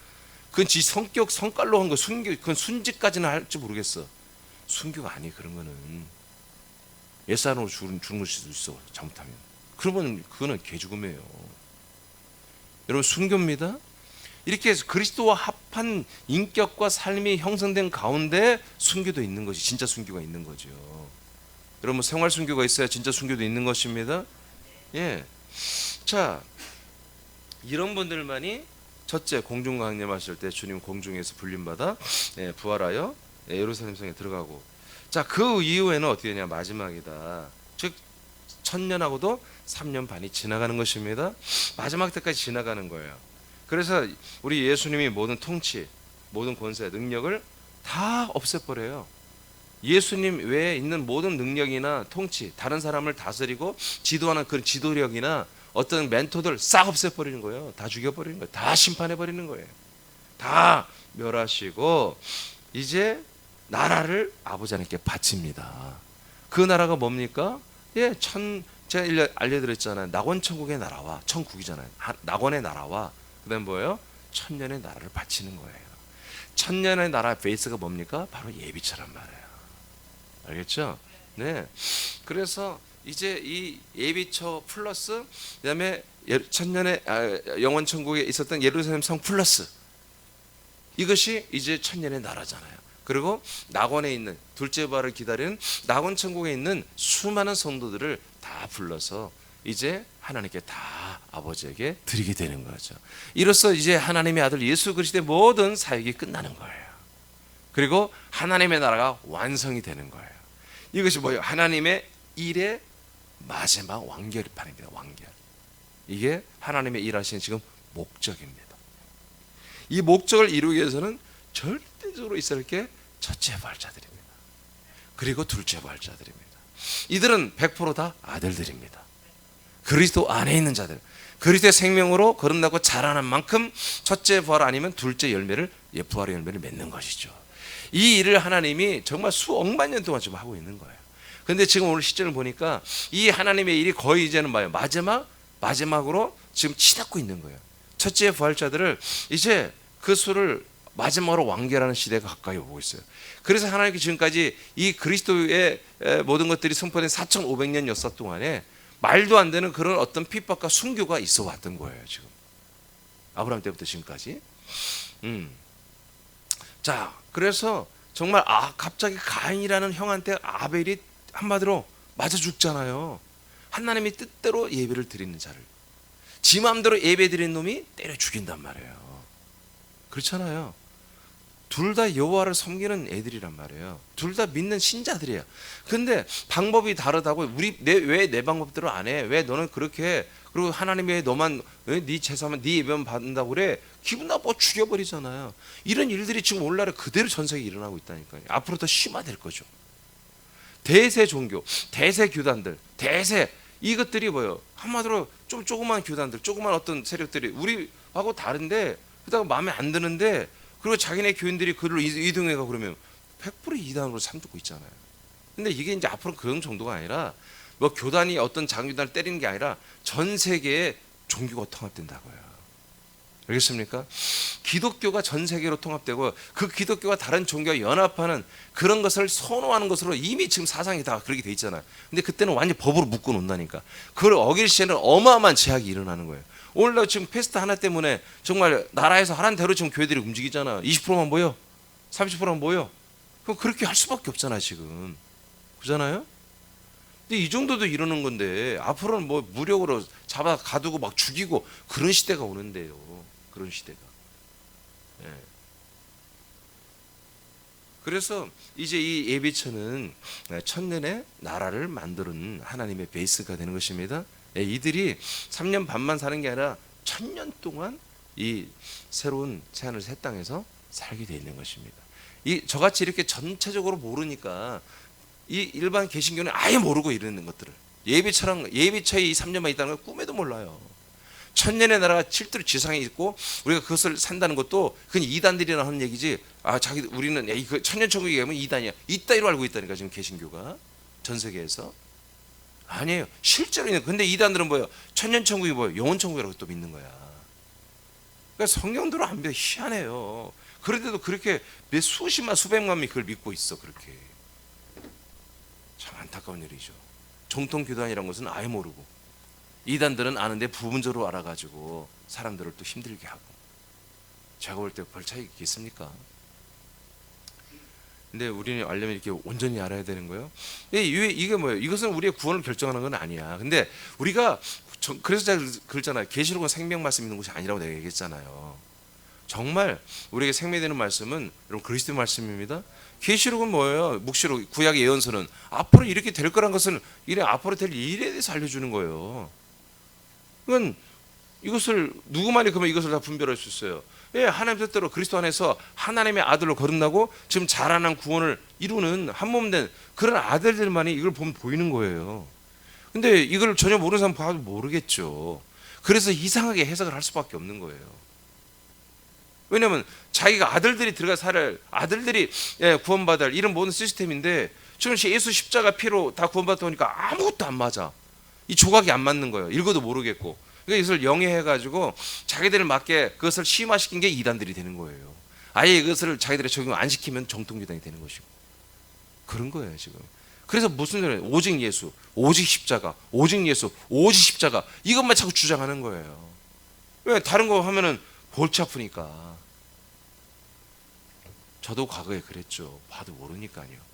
[SPEAKER 1] 그건 지 성격 성깔로 한 거 순교 그건 순직까지는 할지 모르겠어. 순교가 아니 그런 거는 옛사람으로 죽는 걸 수도 있어 잘못하면. 그러면 그거는 개죽음이에요. 여러분 순교입니다. 이렇게 해서 그리스도와 합한 인격과 삶이 형성된 가운데 순교도 있는 것이 진짜 순교가 있는 거죠. 여러분 생활 순교가 있어야 진짜 순교도 있는 것입니다. 예. 자, 이런 분들만이 첫째 공중 강림하실 때 주님 공중에서 불림받아 부활하여 예루살렘 성에 들어가고. 자, 그 이후에는 어떻게 되냐? 마지막이다. 즉 천년하고도 3년 반이 지나가는 것입니다. 마지막 때까지 지나가는 거예요. 그래서 우리 예수님이 모든 통치, 모든 권세, 능력을 다 없애버려요. 예수님 외에 있는 모든 능력이나 통치, 다른 사람을 다스리고 지도하는 그런 지도력이나 어떤 멘토들 싹 없애버리는 거예요. 다 죽여버리는 거예요. 다 심판해버리는 거예요. 다 멸하시고 이제 나라를 아버지 하나님께 바칩니다. 그 나라가 뭡니까? 예, 제가 알려드렸잖아요. 낙원천국의 나라와 천국이잖아요. 낙원의 나라와 그다음 뭐예요? 천년의 나라를 바치는 거예요. 천년의 나라 베이스가 뭡니까? 바로 예비처란 말이에요. 알겠죠? 네. 그래서 이제 이 예비처 플러스 그다음에 천년의 영원 천국에 있었던 예루살렘 성 플러스 이것이 이제 천년의 나라잖아요. 그리고 낙원에 있는 둘째 부활을 기다리는 낙원 천국에 있는 수많은 성도들을 다 불러서 이제 하나님께 다 아버지에게 드리게 되는 거죠. 이로써 이제 하나님의 아들 예수 그리스도의 모든 사역이 끝나는 거예요. 그리고 하나님의 나라가 완성이 되는 거예요. 이것이 뭐예요? 하나님의 일의 마지막 완결판입니다. 완결. 이게 하나님의 일하시는 지금 목적입니다. 이 목적을 이루기 위해서는 절대적으로 있을 게 첫째 부활자들입니다. 그리고 둘째 부활자들입니다. 이들은 100% 아들들입니다. 그리스도 안에 있는 자들, 그리스도의 생명으로 거듭나고 자라는 만큼 첫째 부활 아니면 둘째 열매를 부활의 열매를 맺는 것이죠. 이 일을 하나님이 정말 수억만 년 동안 지금 하고 있는 거예요. 그런데 지금 오늘 시절을 보니까 이 하나님의 일이 거의 이제는 뭐예요? 마지막으로 지금 치닫고 있는 거예요. 첫째 부활자들을 이제 그 수를 마지막으로 완결하는 시대가 가까이 오고 있어요. 그래서 하나님께 지금까지 이 그리스도의 모든 것들이 선포된 4,500년 역사 동안에 말도 안 되는 그런 어떤 핍박과 순교가 있어 왔던 거예요. 지금 아브라함 때부터 지금까지. 자, 그래서 정말 갑자기 가인이라는 형한테 아벨이 한마디로 맞아 죽잖아요. 하나님이 뜻대로 예배를 드리는 자를 지 마음대로 예배 드리는 놈이 때려 죽인단 말이에요. 그렇잖아요. 둘 다 여호와를 섬기는 애들이란 말이에요. 둘 다 믿는 신자들이에요. 근데 방법이 다르다고 왜 내 방법대로 안 해? 왜 너는 그렇게 해? 그리고 하나님이 왜 너만 네 제사만 네 예배만 받는다고 그래? 기분 나빠 죽여버리잖아요. 이런 일들이 지금 오늘날에 그대로 전 세계에 일어나고 있다니까요. 앞으로 더 심화될 거죠. 대세 종교, 대세 교단들, 이것들이 뭐예요? 한마디로 좀 조그만 교단들, 조그만 어떤 세력들이 우리하고 다른데 그러다가 마음에 안 드는데 그리고 자기네 교인들이 그를 이동해가 그러면 100% 이단으로 삼두고 있잖아요. 근데 이게 이제 앞으로 그런 정도가 아니라 뭐 교단이 어떤 장교단을 때리는 게 아니라 전 세계에 종교가 통합된다고요. 알겠습니까? 기독교가 전 세계로 통합되고 그 기독교가 다른 종교와 연합하는 그런 것을 선호하는 것으로 이미 지금 사상이 다 그렇게 돼 있잖아요. 근데 그때는 완전 법으로 묶어 놓는다니까. 그걸 어길 시에는 어마어마한 제약이 일어나는 거예요. 오늘날 지금 패스트 하나 때문에 정말 나라에서 하라는 대로 지금 교회들이 움직이잖아. 20%만 모여, 30%만 모여. 그럼 그렇게 할 수밖에 없잖아 지금. 그잖아요? 근데 이 정도도 이러는 건데 앞으로는 뭐 무력으로 잡아 가두고 막 죽이고 그런 시대가 오는데요. 그런 시대가. 예. 그래서 이제 이 예비처는 천년의 나라를 만드는 하나님의 베이스가 되는 것입니다. 예, 이들이 3년 반만 사는 게 아니라 1000년 동안 이 새로운 새하늘 새 땅에서 살게 되어 있는 것입니다. 이 저같이 이렇게 전체적으로 모르니까 이 일반 개신교는 아예 모르고 이러는 것들을 예비처럼 예비처에 이 3년만 있다는 걸 꿈에도 몰라요. 천년의 나라가 실제로 지상에 있고 우리가 그것을 산다는 것도 그건 이단들이나 하는 얘기지. 아 자기 우리는 이거 천년천국이 가면 이단이야. 이따위로 알고 있다니까 지금 개신교가 전 세계에서. 아니에요. 실제로 있는. 근데 이단들은 뭐예요? 천년천국이 뭐예요? 영원천국이라고 또 믿는 거야. 그러니까 성경대로 안 믿어. 희한해요. 그런데도 그렇게 몇 수십만 수백만 명이 그걸 믿고 있어. 그렇게. 참 안타까운 일이죠. 정통교단이라는 것은 아예 모르고 이단들은 아는데 부분적으로 알아가지고 사람들을 또 힘들게 하고. 제가 볼 때 별 차이 있겠습니까? 근데 우리는 알려면 이렇게 온전히 알아야 되는 거예요. 이게 뭐예요? 이것은 우리의 구원을 결정하는 건 아니야. 근데 우리가 그래서 제가 그랬잖아요. 계시록은 생명 말씀 있는 곳이 아니라고 내가 얘기했잖아요. 정말 우리에게 생명되는 말씀은 여러분 그리스도의 말씀입니다. 계시록은 뭐예요? 묵시록 구약의 예언서는 앞으로 이렇게 될 거란 것은 이래 앞으로 될 일에 대해서 알려주는 거예요. 그건 이것을 누구만이 그러면 이것을 다 분별할 수 있어요. 예, 하나님 뜻대로 그리스도 안에서 하나님의 아들로 거듭나고 지금 자라난 구원을 이루는 한 몸 된 그런 아들들만이 이걸 보면 보이는 거예요. 근데 이걸 전혀 모르는 사람 봐도 모르겠죠. 그래서 이상하게 해석을 할 수밖에 없는 거예요. 왜냐하면 자기가 아들들이 들어가 살 아들들이 구원받을 이런 모든 시스템인데 지금 예수 십자가 피로 다 구원받다 보니까 아무것도 안 맞아. 이 조각이 안 맞는 거예요. 읽어도 모르겠고. 그러니까 이것을 영해해가지고 자기들을 맞게 그것을 심화시킨 게 이단들이 되는 거예요. 아예 이것을 자기들의 적용 안 시키면 정통교단이 되는 것이고 그런 거예요 지금. 그래서 무슨 소리예요? 오직 예수, 오직 십자가, 오직 예수, 오직 십자가 이것만 자꾸 주장하는 거예요. 왜 다른 거 하면은 골치 아프니까. 저도 과거에 그랬죠. 봐도 모르니까요.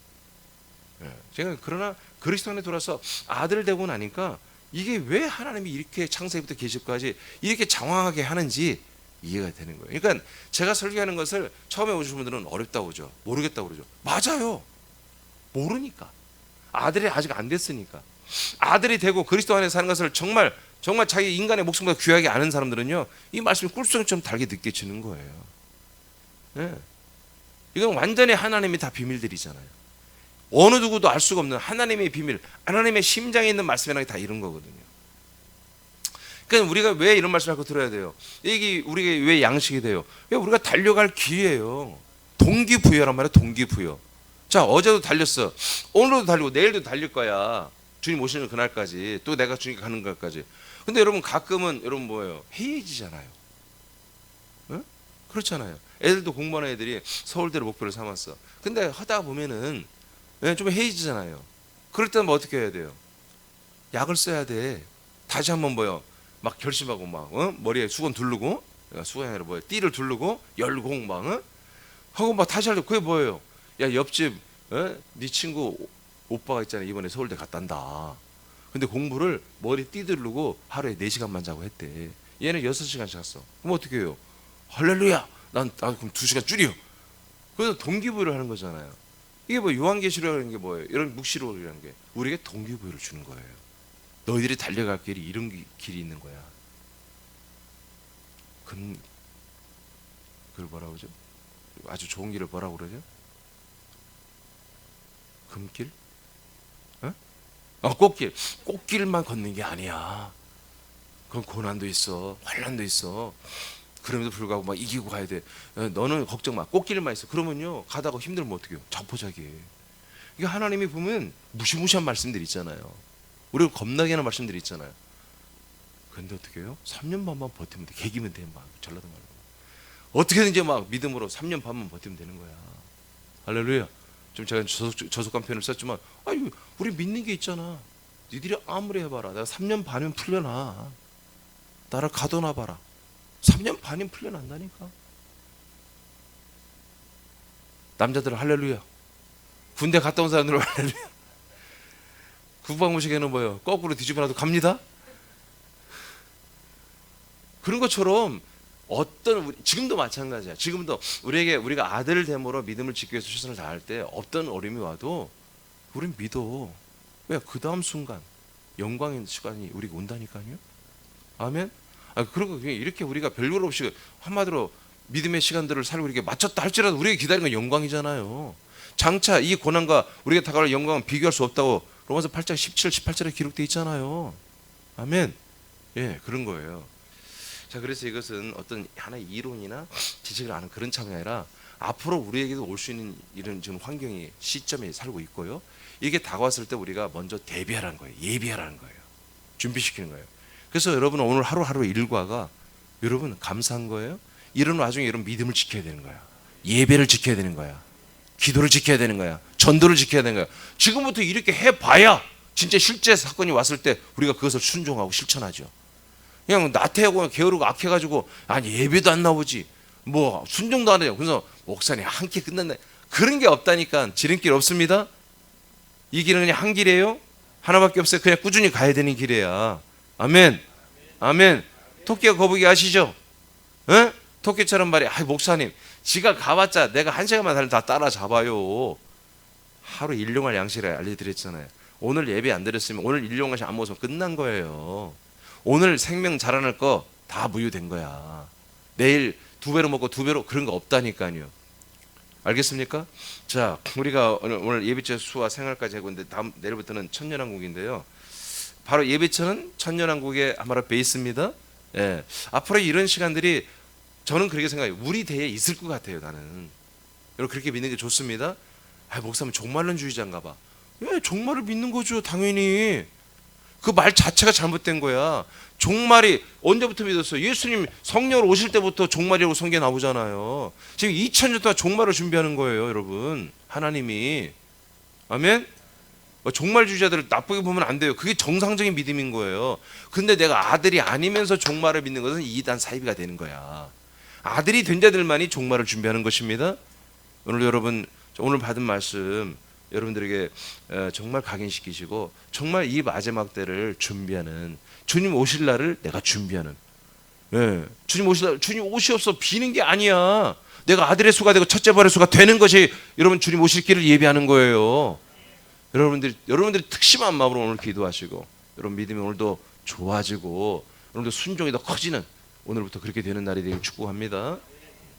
[SPEAKER 1] 제가 그러나 그리스도 안에 돌아서 아들 되고 나니까 이게 왜 하나님이 이렇게 창세기부터 계시까지 이렇게 장황하게 하는지 이해가 되는 거예요. 그러니까 제가 설교하는 것을 처음에 오신 분들은 어렵다고 그러죠. 모르겠다고 그러죠. 맞아요. 모르니까. 아들이 아직 안 됐으니까. 아들이 되고 그리스도 안에 사는 것을 정말 자기 인간의 목숨보다 귀하게 아는 사람들은요. 이 말씀이 꿀송이처럼 달게 느껴지는 거예요. 네. 이건 완전히 하나님이 다 비밀들이잖아요. 어느 누구도 알 수가 없는 하나님의 비밀, 하나님의 심장에 있는 말씀이라는 게 다 이런 거거든요. 그러니까 우리가 왜 이런 말씀을 하고 들어야 돼요? 이게 우리가 왜 양식이 돼요? 왜 우리가 달려갈 길이에요. 동기부여란 말이에요. 동기부여. 자, 어제도 달렸어. 오늘도 달리고 내일도 달릴 거야. 주님 오시는 그날까지. 또 내가 주님 가는 것까지. 근데 여러분 가끔은 여러분 뭐예요? 해이해지잖아요. 응? 그렇잖아요. 애들도 공부하는 애들이 서울대를 목표로 삼았어. 근데 하다 보면은 좀 해이해지잖아요. 그럴 때는 뭐 어떻게 해야 돼요? 약을 써야 돼. 다시 한번 뭐요? 막 결심하고 막 머리에 수건 두르고 수건이 아니라 뭐예요? 띠를 두르고 열고 막 하고 막 다시 하려고. 그게 뭐예요? 야 옆집 네 친구 오빠가 있잖아. 이번에 서울대 갔다 온다. 근데 공부를 머리 띠 두르고 하루에 4시간만 자고 했대. 얘는 6시간씩 잤어. 그럼 어떻게 해요? 할렐루야. 난 그럼 2시간 줄여. 그래서 동기부여를 하는 거잖아요. 이게 뭐 요한계시록이라는 게 뭐예요? 이런 묵시록이라는 게 우리에게 동기부여를 주는 거예요. 너희들이 달려갈 길이 이런 길이 있는 거야. 그걸 뭐라고 그러죠? 아주 좋은 길을 뭐라고 그러죠? 금길? 꽃길. 꽃길만 걷는 게 아니야. 그건 고난도 있어. 환난도 있어. 그럼에도 불구하고 막 이기고 가야 돼. 너는 걱정 마. 꽃길만 있어. 그러면요 가다가 힘들면 어떡해요? 자포자기. 이게 하나님이 보면 무시무시한 말씀들이 있잖아요. 우리가 겁나게 하는 말씀들이 있잖아요. 근데 어떻게 해요? 3년 반만 버티면 돼. 개기면 돼. 막 전라도 말고 어떻게든지 막 믿음으로 3년 반만 버티면 되는 거야. 할렐루야. 좀 제가 저속한 표현을 썼지만 아유 우리 믿는 게 있잖아. 니들이 아무리 해봐라. 내가 3년 반이면 풀려나. 나를 가둬놔 봐라. 3년 반이면 풀려난다니까. 남자들은 할렐루야. 군대 갔다 온 사람들은 할렐루야. 국방부식에는 뭐예요? 거꾸로 뒤집어놔도 갑니다. 그런 것처럼 지금도 마찬가지야. 지금도 우리가 아들 됨으로 믿음을 지키기 위해서 최선을 다할 때 어떤 어려움이 와도 우린 믿어. 왜? 그 다음 순간 영광의 시간이 우리가 온다니까요. 아멘. 그리고 이렇게 우리가 별걸 없이 한마디로 믿음의 시간들을 살고 이렇게 맞췄다 할지라도 우리가 기다리는 건 영광이잖아요. 장차 이 고난과 우리가 다가갈 영광은 비교할 수 없다고 로마서 8장 17, 18절에 기록되어 있잖아요. 아멘. 예, 그런 거예요. 자, 그래서 이것은 어떤 하나의 이론이나 지식을 아는 그런 차원이 아니라 앞으로 우리에게도 올 수 있는 이런 지금 환경이 시점에 살고 있고요. 이게 다가왔을 때 우리가 먼저 대비하라는 거예요. 예비하라는 거예요. 준비시키는 거예요. 그래서 여러분 오늘 하루하루 일과가 여러분 감사한 거예요. 이런 와중에 여러분 믿음을 지켜야 되는 거야. 예배를 지켜야 되는 거야. 기도를 지켜야 되는 거야. 전도를 지켜야 되는 거야. 지금부터 이렇게 해봐야 진짜 실제 사건이 왔을 때 우리가 그것을 순종하고 실천하죠. 그냥 나태하고 게으르고 악해가지고 아니 예배도 안 나오지 뭐 순종도 안 해요. 그래서 목사님 한 끼 끝났네. 그런 게 없다니까. 지름길 없습니다. 이 길은 그냥 한 길이에요. 하나밖에 없어요. 그냥 꾸준히 가야 되는 길이야. 아멘. 아멘. 토끼가 거북이 아시죠? 에? 토끼처럼 말이야. 목사님 지가 가봤자 내가 한 시간만 달리면 다 따라잡아요. 하루 일용할 양식을 알려드렸잖아요. 오늘 예배 안 드렸으면 오늘 일용할 안 먹어서 끝난 거예요. 오늘 생명 자라날 거 다 무효된 거야. 내일 2배로 먹고 2배로 그런 거 없다니까요. 알겠습니까? 자, 우리가 오늘 예비처 수와 생활까지 하고 있는데 다음 내일부터는 천년왕국인데요. 바로 예비처는 천년왕국의 아마로 베이스입니다. 예. 앞으로 이런 시간들이 저는 그렇게 생각해요. 우리 대에 있을 것 같아요. 나는. 여러분 그렇게 믿는 게 좋습니다. 목사님 종말론주의자인가 봐. 왜 종말을 믿는 거죠. 당연히. 그 말 자체가 잘못된 거야. 종말이 언제부터 믿었어요? 예수님 성령 오실 때부터 종말이라고 성경에 나오잖아요. 지금 2000년 동안 종말을 준비하는 거예요. 여러분 하나님이. 아멘. 종말주의자들을 나쁘게 보면 안 돼요. 그게 정상적인 믿음인 거예요. 근데 내가 아들이 아니면서 종말을 믿는 것은 이단 사이비가 되는 거야. 아들이 된 자들만이 종말을 준비하는 것입니다. 오늘 여러분 오늘 받은 말씀 여러분들에게 정말 각인시키시고 정말 이 마지막 때를 준비하는 주님 오실 날을 내가 준비하는 주님 오실 날 주님 옷이 없어 비는 게 아니야. 내가 아들의 수가 되고 첫째 발의 수가 되는 것이 여러분 주님 오실 길을 예비하는 거예요. 여러분들이 특심한 마음으로 오늘 기도하시고 여러분 믿음이 오늘도 좋아지고 오늘도 순종이 더 커지는 오늘부터 그렇게 되는 날이 되길 축복합니다.